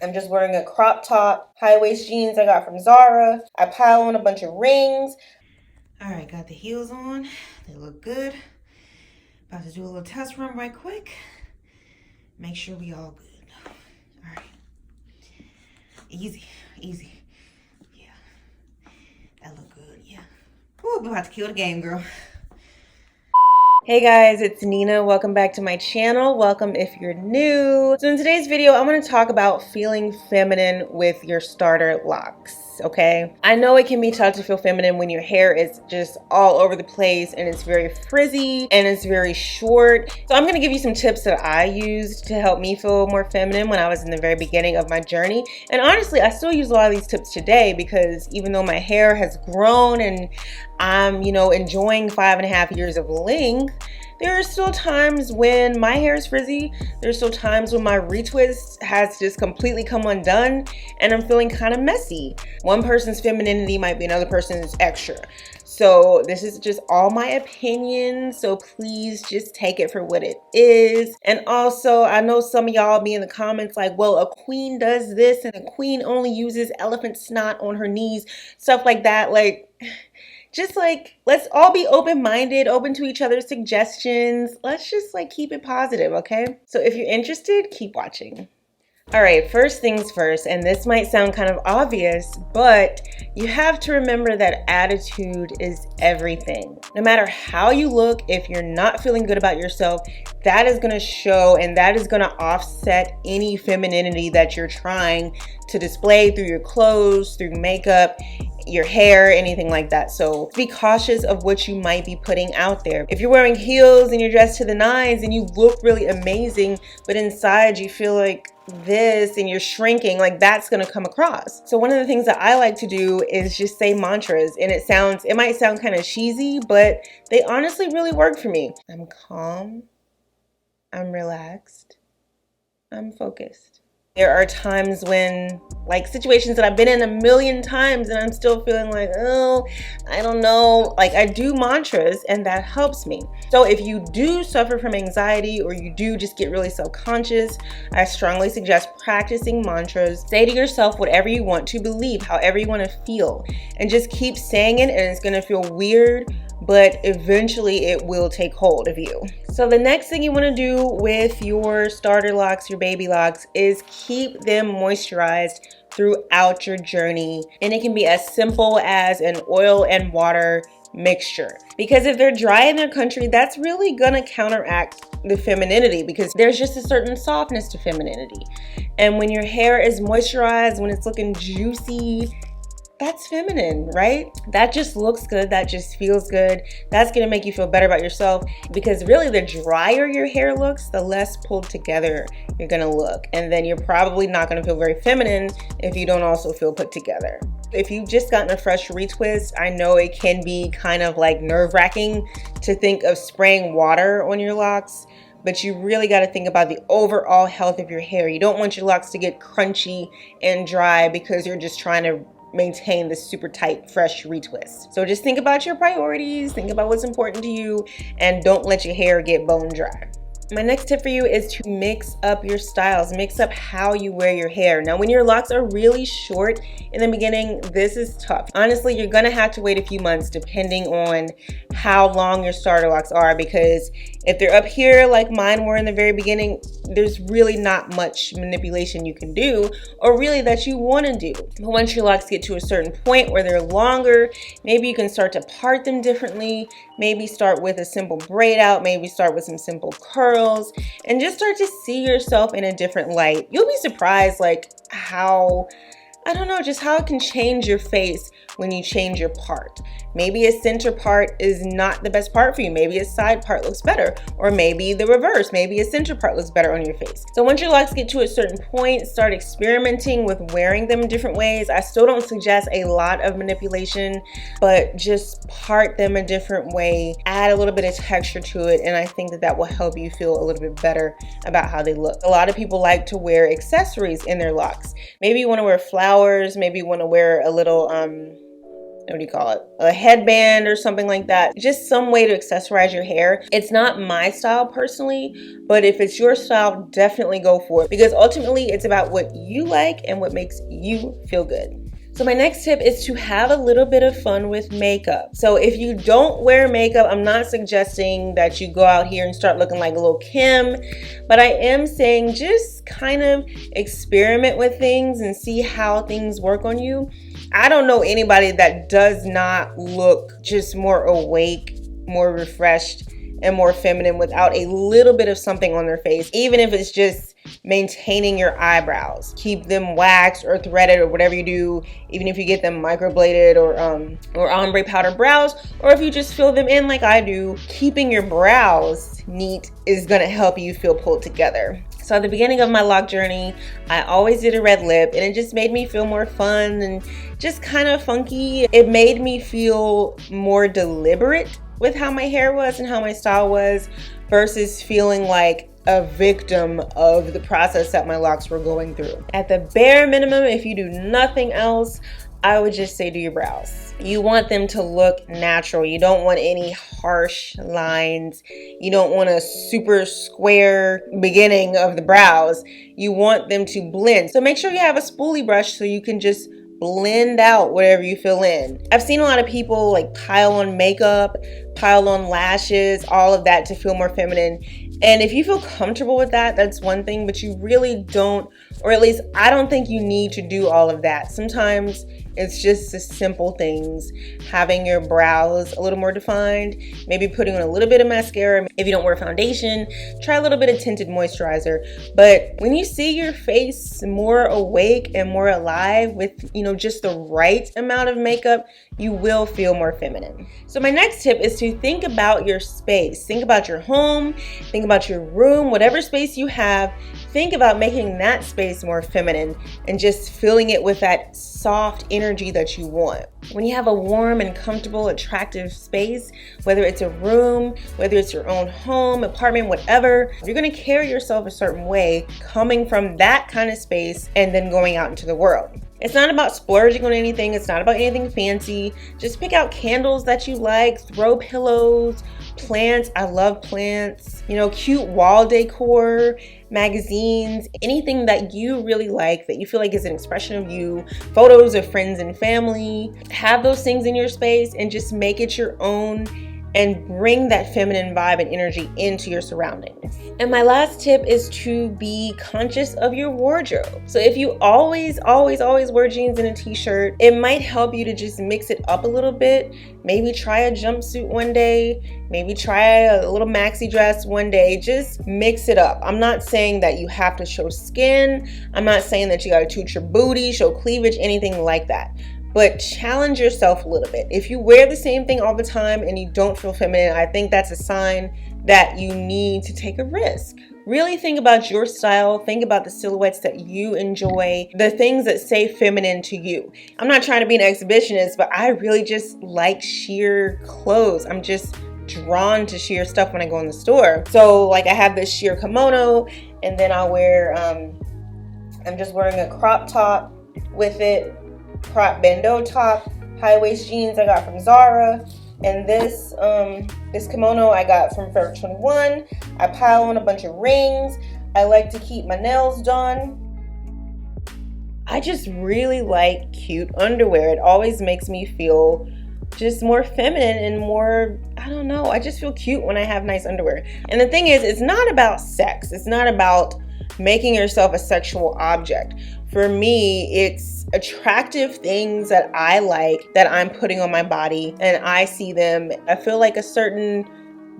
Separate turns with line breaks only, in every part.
I'm just wearing a crop top, high waist jeans I got from Zara. I pile on a bunch of rings. All right, got the heels on. They look good. About to do a little test run right quick. Make sure we all good. All right. Easy, easy. Yeah, that look good, yeah. Ooh, I'm about to kill the game, girl. Hey guys, it's Nina. Welcome back to my channel. Welcome if you're new. So in today's video, I'm going to talk about feeling feminine with your starter locks, okay? I know it can be tough to feel feminine when your hair is just all over the place and it's very frizzy and it's very short. So I'm going to give you some tips that I used to help me feel more feminine when I was in the very beginning of my journey. And honestly, I still use a lot of these tips today because even though my hair has grown and I'm, enjoying 5.5 years of length, there are still times when my hair is frizzy. There's still times when my retwist has just completely come undone and I'm feeling kind of messy. One person's femininity might be another person's extra. So this is just all my opinions. So please just take it for what it is. And also, I know some of y'all be in the comments like, well, a queen does this and a queen only uses elephant snot on her knees, stuff like that. Just let's all be open-minded, open to each other's suggestions. Let's just keep it positive, okay? So if you're interested, keep watching. All right, first things first, and this might sound kind of obvious, but you have to remember that attitude is everything. No matter how you look, if you're not feeling good about yourself, that is gonna show and that is gonna offset any femininity that you're trying to display through your clothes, through makeup, your hair, anything like that. So be cautious of what you might be putting out there. If you're wearing heels and you're dressed to the nines and you look really amazing, but inside you feel like this and you're shrinking, that's gonna come across. So one of the things that I like to do is just say mantras, and it might sound kind of cheesy, but they honestly really work for me. I'm calm, I'm relaxed, I'm focused. There are times when, situations that I've been in a million times and I'm still feeling like, oh, I don't know. I do mantras and that helps me. So if you do suffer from anxiety or you do just get really self-conscious, I strongly suggest practicing mantras. Say to yourself whatever you want to believe, however you want to feel, and just keep saying it, and it's going to feel weird, but eventually it will take hold of you. So the next thing you want to do with your starter locks, your baby locks, is keep them moisturized throughout your journey. And it can be as simple as an oil and water mixture. Because if they're dry in their country, that's really gonna counteract the femininity, because there's just a certain softness to femininity. And when your hair is moisturized, when it's looking juicy, that's feminine, right? That just looks good. That just feels good. That's gonna make you feel better about yourself, because really the drier your hair looks, the less pulled together you're gonna look. And then you're probably not gonna feel very feminine if you don't also feel put together. If you've just gotten a fresh retwist, I know it can be kind of nerve-wracking to think of spraying water on your locks, but you really got to think about the overall health of your hair. You don't want your locks to get crunchy and dry because you're just trying to maintain this super tight, fresh retwist. So just think about your priorities, think about what's important to you, and don't let your hair get bone dry. My next tip for you is to mix up your styles, mix up how you wear your hair. Now, when your locks are really short in the beginning, this is tough. Honestly, you're gonna have to wait a few months depending on how long your starter locks are, because if they're up here like mine were in the very beginning, there's really not much manipulation you can do, or really that you wanna do. But once your locks get to a certain point where they're longer, maybe you can start to part them differently, maybe start with a simple braid out, maybe start with some simple curls, and just start to see yourself in a different light. You'll be surprised how, I don't know, just how it can change your face when you change your part. Maybe a center part is not the best part for you. Maybe a side part looks better, or maybe the reverse. Maybe a center part looks better on your face. So once your locks get to a certain point, start experimenting with wearing them in different ways. I still don't suggest a lot of manipulation, but just part them a different way, add a little bit of texture to it, and I think that that will help you feel a little bit better about how they look. A lot of people like to wear accessories in their locks. Maybe you want to wear flowers, maybe you want to wear a little what do you call it, a headband or something like that. Just some way to accessorize your hair. It's not my style personally, but if it's your style, definitely go for it, because ultimately it's about what you like and what makes you feel good. So my next tip is to have a little bit of fun with makeup. So if you don't wear makeup, I'm not suggesting that you go out here and start looking like Lil' Kim, but I am saying just kind of experiment with things and see how things work on you. I don't know anybody that does not look just more awake, more refreshed, and more feminine without a little bit of something on their face, even if it's just maintaining your eyebrows. Keep them waxed or threaded or whatever you do, even if you get them microbladed or ombre powder brows, or if you just fill them in like I do. Keeping your brows neat is gonna help you feel pulled together. So at the beginning of my lock journey, I always did a red lip, and it just made me feel more fun and just kind of funky. It made me feel more deliberate with how my hair was and how my style was, versus feeling like a victim of the process that my locks were going through. At the bare minimum, if you do nothing else, I would just say do your brows. You want them to look natural. You don't want any harsh lines. You don't want a super square beginning of the brows. You want them to blend. So make sure you have a spoolie brush so you can just blend out whatever you fill in. I've seen a lot of people like pile on makeup, pile on lashes, all of that to feel more feminine. And if you feel comfortable with that, that's one thing, but you really don't, or at least I don't think you need to do all of that. Sometimes it's just the simple things. Having your brows a little more defined, maybe putting on a little bit of mascara. If you don't wear foundation, try a little bit of tinted moisturizer. But when you see your face more awake and more alive with, just the right amount of makeup, you will feel more feminine. So my next tip is to think about your space. Think about your home, think about your room, whatever space you have. Think about making that space more feminine and just filling it with that soft energy that you want. When you have a warm and comfortable, attractive space, whether it's a room, whether it's your own home, apartment, whatever, you're gonna carry yourself a certain way coming from that kind of space and then going out into the world. It's not about splurging on anything. It's not about anything fancy. Just pick out candles that you like, throw pillows, plants. I love plants. Cute wall decor, magazines, anything that you really like, that you feel like is an expression of you, photos of friends and family. Have those things in your space and just make it your own and bring that feminine vibe and energy into your surroundings. And my last tip is to be conscious of your wardrobe. So if you always wear jeans and a t-shirt, it might help you to just mix it up a little bit. Maybe try a jumpsuit one day, maybe try a little maxi dress one day. Just mix it up. I'm not saying that you have to show skin. I'm not saying that you gotta toot your booty, show cleavage, anything like that. But challenge yourself a little bit. If you wear the same thing all the time and you don't feel feminine, I think that's a sign that you need to take a risk. Really think about your style. Think about the silhouettes that you enjoy, the things that say feminine to you. I'm not trying to be an exhibitionist, but I really just like sheer clothes. I'm just drawn to sheer stuff when I go in the store. So like I have this sheer kimono, and then I'll wear, I'm just wearing a crop top with it. Crop bandeau top, high waist jeans I got from Zara, and this kimono I got from Forever 21. I pile on a bunch of rings. I like to keep my nails done. I just really like cute underwear. It always makes me feel just more feminine and more, I don't know, I just feel cute when I have nice underwear. And the thing is, it's not about sex. It's not about making yourself a sexual object. For me, it's attractive things that I like that I'm putting on my body, and I see them, I feel like a certain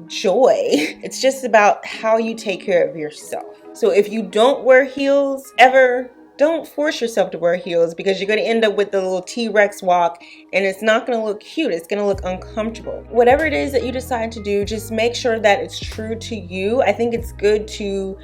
joy. It's just about how you take care of yourself. So if you don't wear heels ever, don't force yourself to wear heels, because you're going to end up with the little T-Rex walk and it's not going to look cute. It's going to look uncomfortable. Whatever it is that you decide to do, just make sure that it's true to you. I think it's good to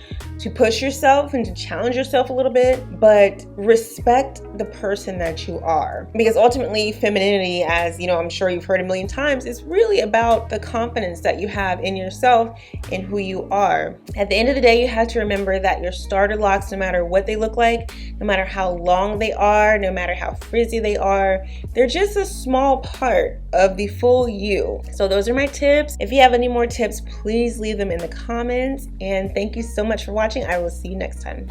push yourself and to challenge yourself a little bit, but respect the person that you are. Because ultimately, femininity, as you know, I'm sure you've heard a million times, is really about the confidence that you have in yourself and who you are. At the end of the day, you have to remember that your starter locks, no matter what they look like, no matter how long they are, no matter how frizzy they are, they're just a small part of the full you. So those are my tips. If you have any more tips, please leave them in the comments. And thank you so much for watching. I will see you next time.